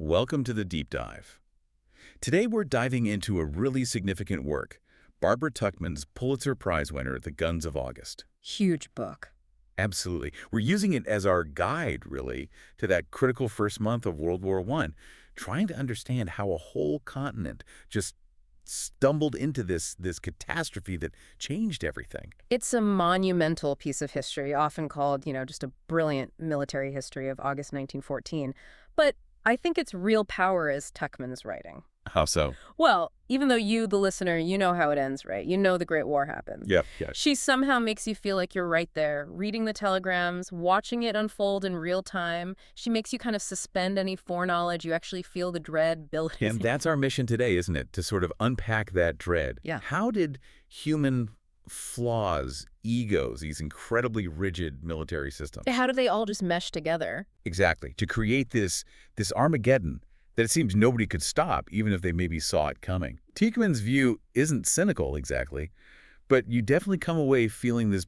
Welcome to the Deep Dive. Today we're diving into a really significant work, Barbara Tuchman's Pulitzer Prize winner, The Guns of August. Huge book. Absolutely. We're using it as our guide, really, to that critical first month of World War I, trying to understand how a whole continent just stumbled into this catastrophe that changed everything. It's a monumental piece of history, often called, just a brilliant military history of August 1914. But I think its real power is Tuchman's writing. How so? Well, even though you, the listener, you know how it ends, right? You know the Great War happens. Yep. She somehow makes you feel like you're right there, reading the telegrams, watching it unfold in real time. She makes you kind of suspend any foreknowledge. You actually feel the dread building. And that's our mission today, isn't it? To sort of unpack that dread. Yeah. How did human flaws, egos, these incredibly rigid military systems. How do they all just mesh together? Exactly. To create this Armageddon that it seems nobody could stop, even if they maybe saw it coming. Tuchman's view isn't cynical exactly, but you definitely come away feeling this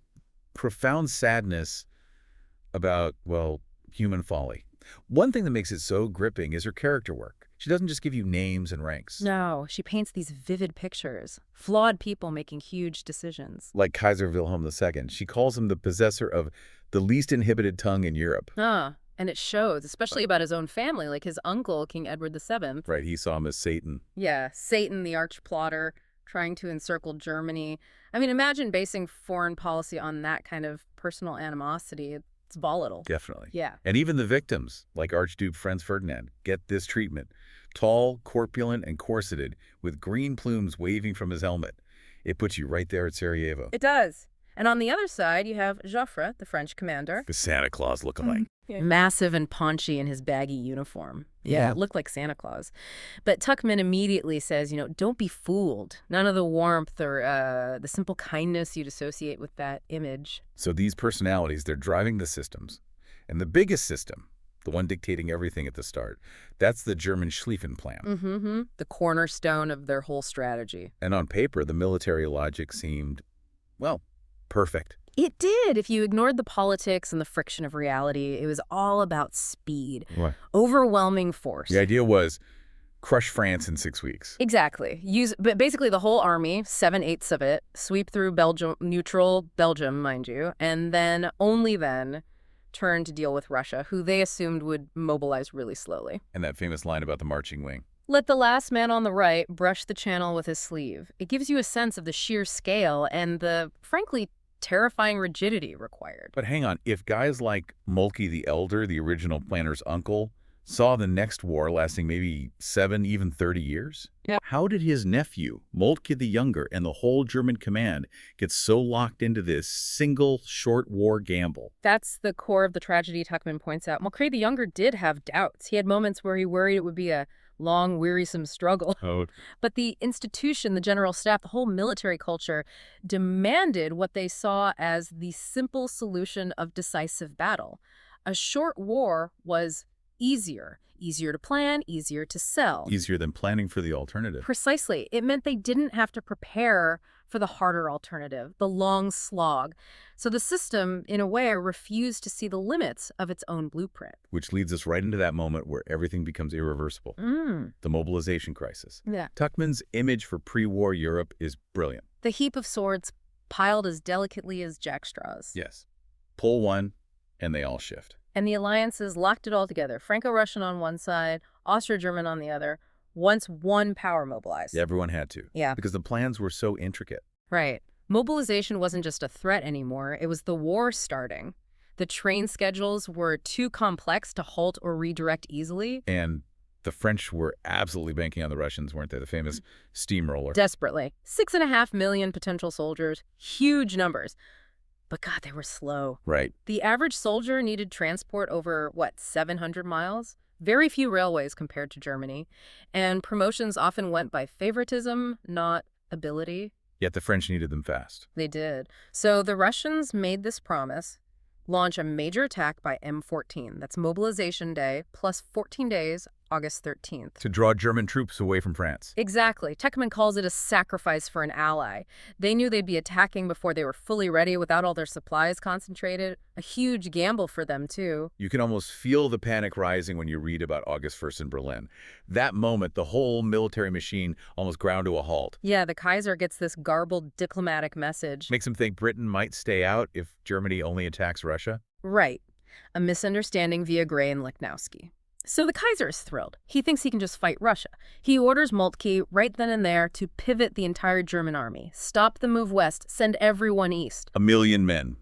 profound sadness about, well, human folly. One thing that makes it so gripping is her character work. She doesn't just give you names and ranks. No, she paints these vivid pictures. Flawed people making huge decisions. Like Kaiser Wilhelm II. She calls him the possessor of the least inhibited tongue in Europe. And it shows, especially about his own family, like his uncle, King Edward VII. Right, he saw him as Satan. Yeah, Satan, the arch plotter, trying to encircle Germany. I mean, imagine basing foreign policy on that kind of personal animosity. It's volatile. Definitely. Yeah. And even the victims, like Archduke Franz Ferdinand, get this treatment. Tall, corpulent, and corseted, with green plumes waving from his helmet. It puts you right there at Sarajevo. It does. And on the other side, you have Joffre, the French commander. The Santa Claus lookalike. Massive and paunchy in his baggy uniform. Yeah, it looked like Santa Claus. But Tuchman immediately says, don't be fooled. None of the warmth or the simple kindness you'd associate with that image. So these personalities, they're driving the systems. And the biggest system, the one dictating everything at the start, that's the German Schlieffen Plan. The cornerstone of their whole strategy. And on paper, the military logic seemed, well, perfect. It did. If you ignored the politics and the friction of reality, it was all about speed. What? Overwhelming force. The idea was crush France in 6 weeks. Exactly. But basically the whole army, 7/8 of it, sweep through Belgium, neutral Belgium, mind you, and then, only then, turn to deal with Russia, who they assumed would mobilize really slowly. And that famous line about the marching wing. Let the last man on the right brush the channel with his sleeve. It gives you a sense of the sheer scale and the, frankly, terrifying rigidity required. But hang on, if guys like Moltke the Elder, the original planner's uncle, saw the next war lasting maybe 7, even 30 years, how did his nephew, Moltke the Younger, and the whole German command get so locked into this single short war gamble? That's the core of the tragedy, Tuchman points out. Moltke the Younger did have doubts. He had moments where he worried it would be a long, wearisome struggle. But the institution, the general staff, the whole military culture demanded what they saw as the simple solution of decisive battle. A short war was easier to plan, easier to sell. Easier than planning for the alternative. Precisely. It meant they didn't have to prepare for the harder alternative, the long slog. So the system, in a way, refused to see the limits of its own blueprint. Which leads us right into that moment where everything becomes irreversible. The mobilization crisis. Yeah. Tuchman's image for pre-war Europe is brilliant. The heap of swords piled as delicately as jackstraws. Yes. Pull one, and they all shift. And the alliances locked it all together. Franco-Russian on one side, Austro-German on the other. Once one power mobilized. Everyone had to. Yeah. Because the plans were so intricate. Right. Mobilization wasn't just a threat anymore. It was the war starting. The train schedules were too complex to halt or redirect easily. And the French were absolutely banking on the Russians, weren't they? The famous steamroller. Desperately. 6.5 million potential soldiers. Huge numbers. But God, they were slow. Right. The average soldier needed transport over, 700 miles? Very few railways compared to Germany. And promotions often went by favoritism, not ability. Yet the French needed them fast. They did. So the Russians made this promise, launch a major attack by M14. That's mobilization day, plus 14 days August 13th. To draw German troops away from France. Exactly. Tuchman calls it a sacrifice for an ally. They knew they'd be attacking before they were fully ready without all their supplies concentrated. A huge gamble for them, too. You can almost feel the panic rising when you read about August 1st in Berlin. That moment, the whole military machine almost ground to a halt. Yeah, the Kaiser gets this garbled diplomatic message. Makes him think Britain might stay out if Germany only attacks Russia. Right. A misunderstanding via Gray and Lichnowsky. So the Kaiser is thrilled. He thinks he can just fight Russia. He orders Moltke right then and there to pivot the entire German army, stop the move west, send everyone east. 1 million men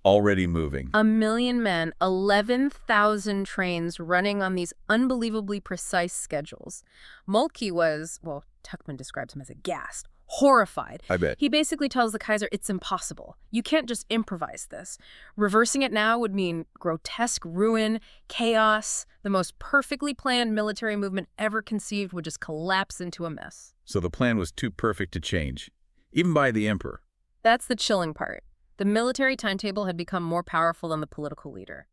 already moving. 1 million men, 11,000 trains running on these unbelievably precise schedules. Moltke was, well, Tuchman describes him as aghast, horrified. I bet. He basically tells the Kaiser it's impossible. You can't just improvise this. Reversing it now would mean grotesque ruin, chaos. The most perfectly planned military movement ever conceived would just collapse into a mess. So the plan was too perfect to change, even by the emperor. That's the chilling part. The military timetable had become more powerful than the political leader.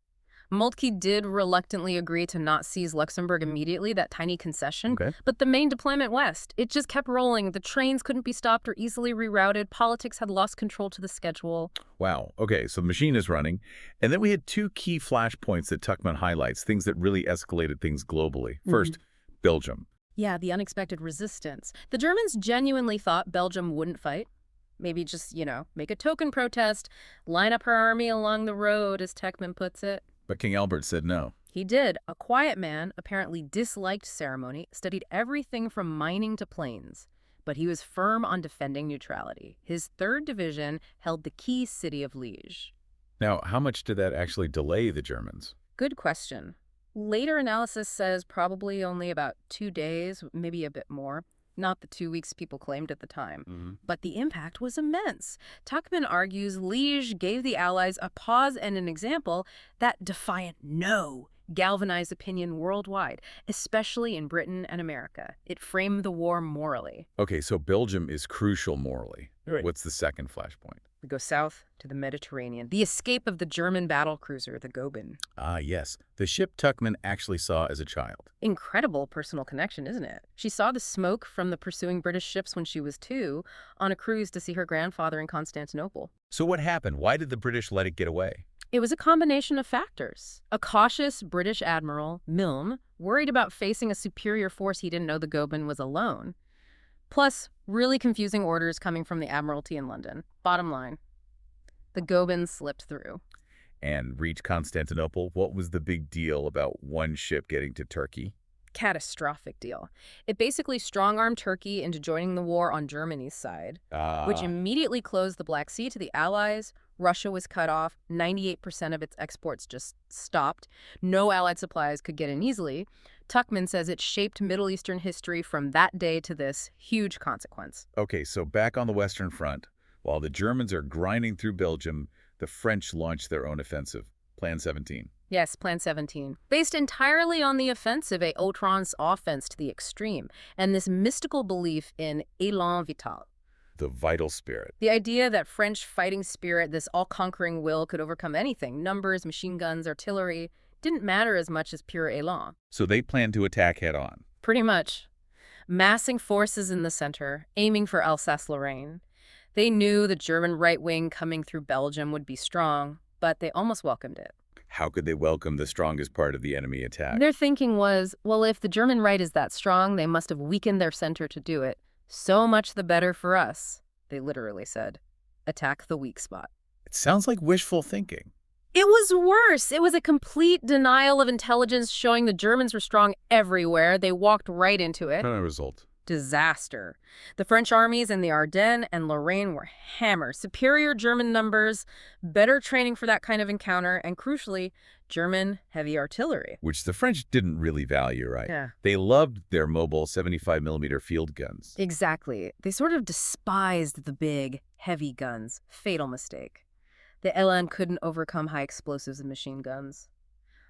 Moltke did reluctantly agree to not seize Luxembourg immediately, that tiny concession, Okay. but the main deployment west, it just kept rolling. The trains couldn't be stopped or easily rerouted. Politics had lost control to the schedule. Wow. Okay, so the machine is running. And then we had two key flashpoints that Tuchman highlights, things that really escalated things globally. First, Belgium. Yeah, the unexpected resistance. The Germans genuinely thought Belgium wouldn't fight. Maybe just, make a token protest, line up her army along the road, as Tuchman puts it. But King Albert said no. He did. A quiet man, apparently disliked ceremony, studied everything from mining to planes. But he was firm on defending neutrality. His 3rd Division held the key city of Liège. Now, how much did that actually delay the Germans? Good question. Later analysis says probably only about 2 days, maybe a bit more. Not the 2 weeks people claimed at the time. But the impact was immense. Tuchman argues Liège gave the Allies a pause and an example. That defiant no galvanized opinion worldwide, especially in Britain and America. It framed the war morally. Okay, so Belgium is crucial morally. Right. What's the second flashpoint? We go south to the Mediterranean. The escape of the German battlecruiser, the Goeben. Ah, yes. The ship Tuchman actually saw as a child. Incredible personal connection, isn't it? She saw the smoke from the pursuing British ships when she was 2 on a cruise to see her grandfather in Constantinople. So what happened? Why did the British let it get away? It was a combination of factors. A cautious British admiral, Milne, worried about facing a superior force he didn't know the Goeben was alone. Plus, really confusing orders coming from the Admiralty in London. Bottom line, the Goeben slipped through. And reached Constantinople. What was the big deal about one ship getting to Turkey? Catastrophic deal. It basically strong-armed Turkey into joining the war on Germany's side, which immediately closed the Black Sea to the Allies. Russia was cut off. 98% of its exports just stopped. No Allied supplies could get in easily. Tuchman says it shaped Middle Eastern history from that day to this. Huge consequence. Okay, so back on the Western Front, while the Germans are grinding through Belgium, the French launched their own offensive, Plan 17. Yes, Plan 17. Based entirely on the offensive, a outrance offense to the extreme, and this mystical belief in élan vital. The vital spirit. The idea that French fighting spirit, this all-conquering will, could overcome anything, numbers, machine guns, artillery, didn't matter as much as pure élan. So they planned to attack head-on. Pretty much. Massing forces in the center, aiming for Alsace-Lorraine. They knew the German right wing coming through Belgium would be strong, but they almost welcomed it. How could they welcome the strongest part of the enemy attack? Their thinking was, well, if the German right is that strong, they must have weakened their center to do it. So much the better for us, they literally said. Attack the weak spot. It sounds like wishful thinking. It was worse. It was a complete denial of intelligence showing the Germans were strong everywhere. They walked right into it. Kind of result. Disaster. The French armies in the Ardennes and Lorraine were hammered. Superior German numbers, better training for that kind of encounter, and crucially, German heavy artillery. Which the French didn't really value, right? Yeah. They loved their mobile 75mm field guns. Exactly. They sort of despised the big, heavy guns. Fatal mistake. The Elan couldn't overcome high explosives and machine guns.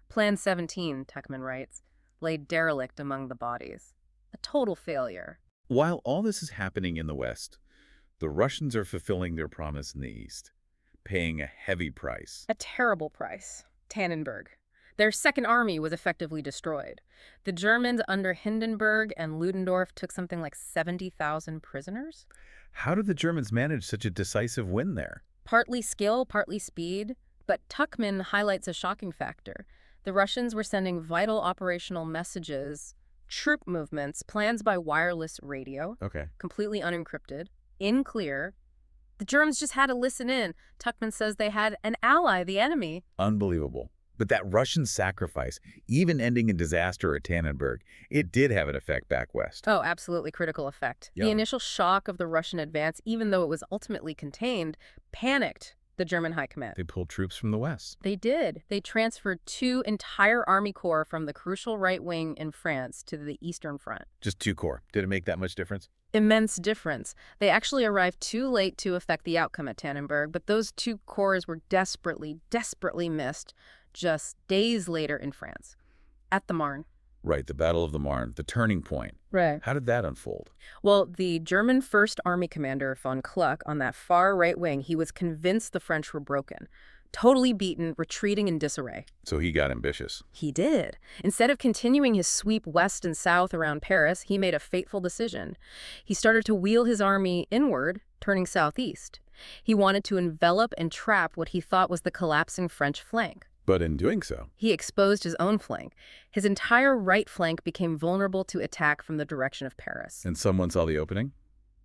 Plan 17, Tuchman writes, lay derelict among the bodies. A total failure. While all this is happening in the West, the Russians are fulfilling their promise in the East, paying a heavy price. A terrible price. Tannenberg. Their Second Army was effectively destroyed. The Germans under Hindenburg and Ludendorff took something like 70,000 prisoners. How did the Germans manage such a decisive win there? Partly skill, partly speed. But Tuchman highlights a shocking factor. The Russians were sending vital operational messages, troop movements, plans by wireless radio, Okay. completely unencrypted, in clear. The Germans just had to listen in. Tuchman says they had an ally, the enemy. Unbelievable. But that Russian sacrifice, even ending in disaster at Tannenberg, it did have an effect back west. Oh, absolutely critical effect. Yeah. The initial shock of the Russian advance, even though it was ultimately contained, panicked the German high command. They pulled troops from the west. They did. They transferred 2 entire army corps from the crucial right wing in France to the Eastern Front. Just 2 corps. Did it make that much difference? Immense difference. They actually arrived too late to affect the outcome at Tannenberg, but those 2 corps were desperately, desperately missed just days later in France, at the Marne. Right, the Battle of the Marne, the turning point. Right. How did that unfold? Well, the German First Army commander, von Kluck, on that far right wing, he was convinced the French were broken, totally beaten, retreating in disarray. So he got ambitious. He did. Instead of continuing his sweep west and south around Paris, he made a fateful decision. He started to wheel his army inward, turning southeast. He wanted to envelop and trap what he thought was the collapsing French flank. But in doing so, He exposed his own flank. His entire right flank became vulnerable to attack from the direction of Paris. and someone saw the opening?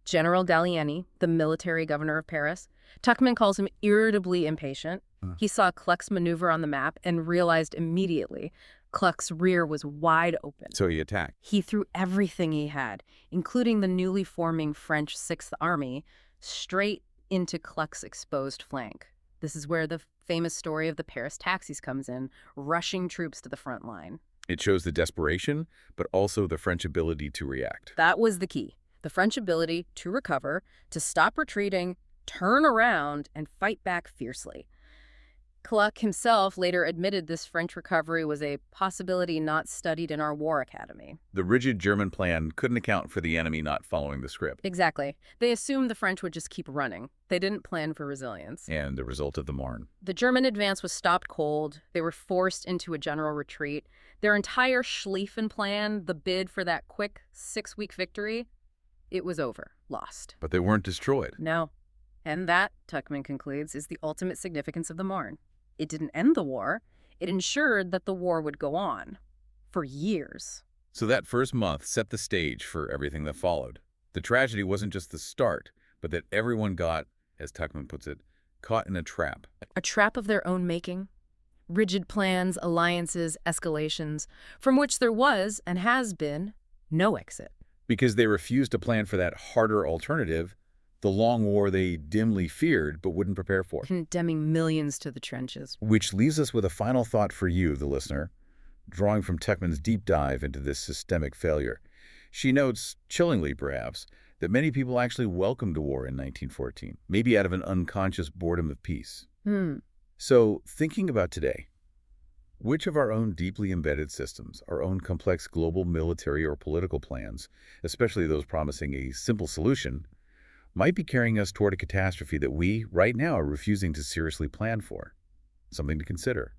General Gallieni, the military governor of Paris, Tuchman calls him irritably impatient. He saw Kluck's maneuver on the map and realized immediately Kluck's rear was wide open. So he attacked. He threw everything he had, including the newly forming French Sixth Army, straight into Kluck's exposed flank. This is where the famous story of the Paris taxis comes in, rushing troops to the front line. It shows the desperation, but also the French ability to react. That was the key. The French ability to recover, to stop retreating, turn around, and fight back fiercely. Kluck himself later admitted this French recovery was a possibility not studied in our war academy. The rigid German plan couldn't account for the enemy not following the script. Exactly. They assumed the French would just keep running. They didn't plan for resilience. And the result of the Marne. The German advance was stopped cold. They were forced into a general retreat. Their entire Schlieffen Plan, the bid for that quick 6-week victory, it was over, lost. But they weren't destroyed. No. And that, Tuchman concludes, is the ultimate significance of the Marne. It didn't end the war. It ensured that the war would go on for years. So that first month set the stage for everything that followed. The tragedy wasn't just the start, but that everyone got, as Tuchman puts it, caught in a trap. A trap of their own making. Rigid plans, alliances, escalations, from which there was, and has been, no exit. Because they refused to plan for that harder alternative, the long war they dimly feared but wouldn't prepare for. Condemning millions to the trenches. Which leaves us with a final thought for you, the listener, drawing from Tuchman's deep dive into this systemic failure. She notes, chillingly perhaps, that many people actually welcomed war in 1914, maybe out of an unconscious boredom of peace. So, thinking about today, which of our own deeply embedded systems, our own complex global military or political plans, especially those promising a simple solution, might be carrying us toward a catastrophe that we, right now, are refusing to seriously plan for? Something to consider.